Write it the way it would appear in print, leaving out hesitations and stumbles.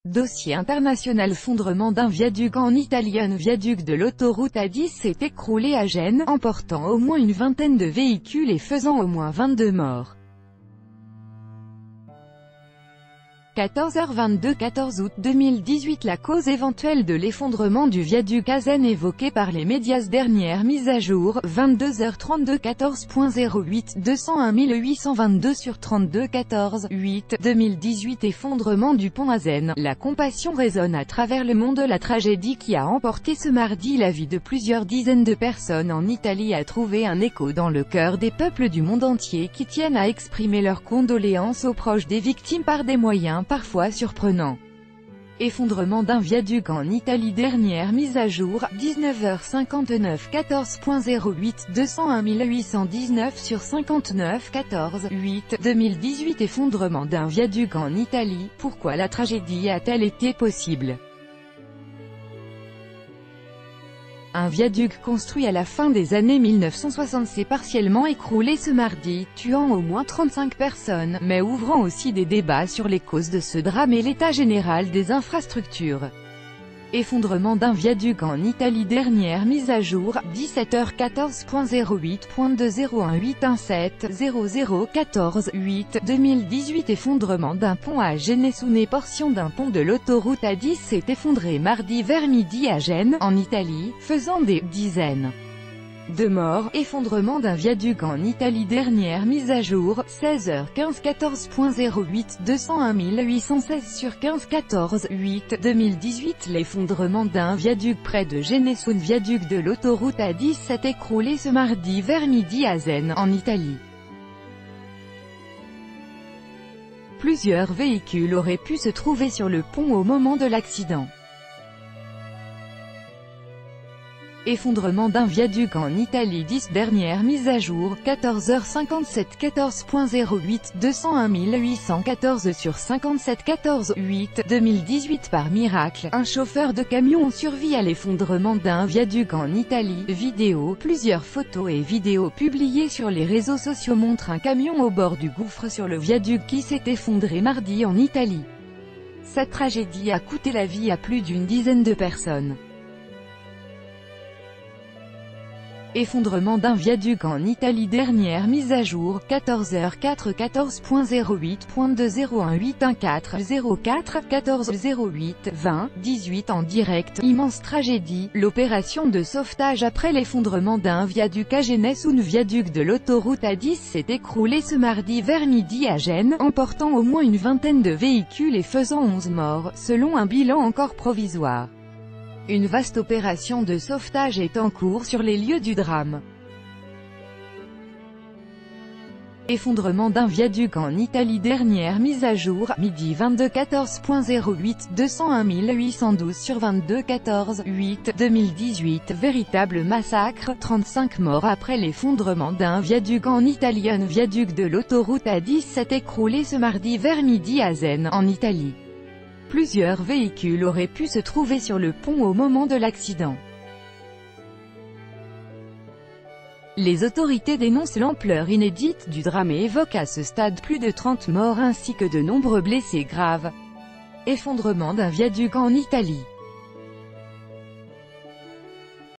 Dossier international. Effondrement d'un viaduc en Italie. Un viaduc de l'autoroute A10 s'est écroulé à Gênes, emportant au moins une vingtaine de véhicules et faisant au moins 22 morts. 14h22 14 août 2018. La cause éventuelle de l'effondrement du viaduc à Gênes évoquée par les médias. Dernière mise à jour, 22h32 14.08 201 822 sur 32 14 8 2018. Effondrement du pont à Gênes. La compassion résonne à travers le monde. La tragédie qui a emporté ce mardi la vie de plusieurs dizaines de personnes en Italie a trouvé un écho dans le cœur des peuples du monde entier qui tiennent à exprimer leurs condoléances aux proches des victimes par des moyens parfois surprenants. Effondrement d'un viaduc en Italie. Dernière mise à jour, 19h59 14.08 201 819 sur 59 14 8 2018. Effondrement d'un viaduc en Italie. Pourquoi la tragédie a-t-elle été possible? Un viaduc construit à la fin des années 1960 s'est partiellement écroulé ce mardi, tuant au moins 35 personnes, mais ouvrant aussi des débats sur les causes de ce drame et l'état général des infrastructures. Effondrement d'un viaduc en Italie. Dernière mise à jour, 17h14.08.2018170 14 8 2018. Effondrement d'un pont à Gênes. Une portion d'un pont de l'autoroute A10 s'est effondré mardi vers midi à Gênes, en Italie, faisant des dizaines de morts. Effondrement d'un viaduc en Italie. Dernière mise à jour, 16h15 14.08 201 816 sur 15 14 8 2018. L'effondrement d'un viaduc près de Gênes. Un viaduc de l'autoroute A10 s'est écroulé ce mardi vers midi à Gênes, en Italie. Plusieurs véhicules auraient pu se trouver sur le pont au moment de l'accident. Effondrement d'un viaduc en Italie. 10 dernière mise à jour, 14h57 14.08 201 814 sur 57 14 8 2018. Par miracle, un chauffeur de camion survit à l'effondrement d'un viaduc en Italie. Vidéo. Plusieurs photos et vidéos publiées sur les réseaux sociaux montrent un camion au bord du gouffre sur le viaduc qui s'est effondré mardi en Italie. Cette tragédie a coûté la vie à plus d'une dizaine de personnes. Effondrement d'un viaduc en Italie. Dernière mise à jour, 14h04 14.08.2018140 4 14 08 20 18 en direct. Immense tragédie. L'opération de sauvetage après l'effondrement d'un viaduc à Gênes. Un viaduc de l'autoroute A10 s'est écroulé ce mardi vers midi à Gênes, emportant au moins une vingtaine de véhicules et faisant 11 morts, selon un bilan encore provisoire. Une vaste opération de sauvetage est en cours sur les lieux du drame. Effondrement d'un viaduc en Italie. Dernière mise à jour, midi 22 14.08 201 812 sur 22 14 8 2018. Véritable massacre, 35 morts après l'effondrement d'un viaduc en Italie. Un viaduc de l'autoroute A10 s'est écroulé ce mardi vers midi à Gênes, en Italie. Plusieurs véhicules auraient pu se trouver sur le pont au moment de l'accident. Les autorités dénoncent l'ampleur inédite du drame et évoquent à ce stade plus de 30 morts ainsi que de nombreux blessés graves. Effondrement d'un viaduc en Italie.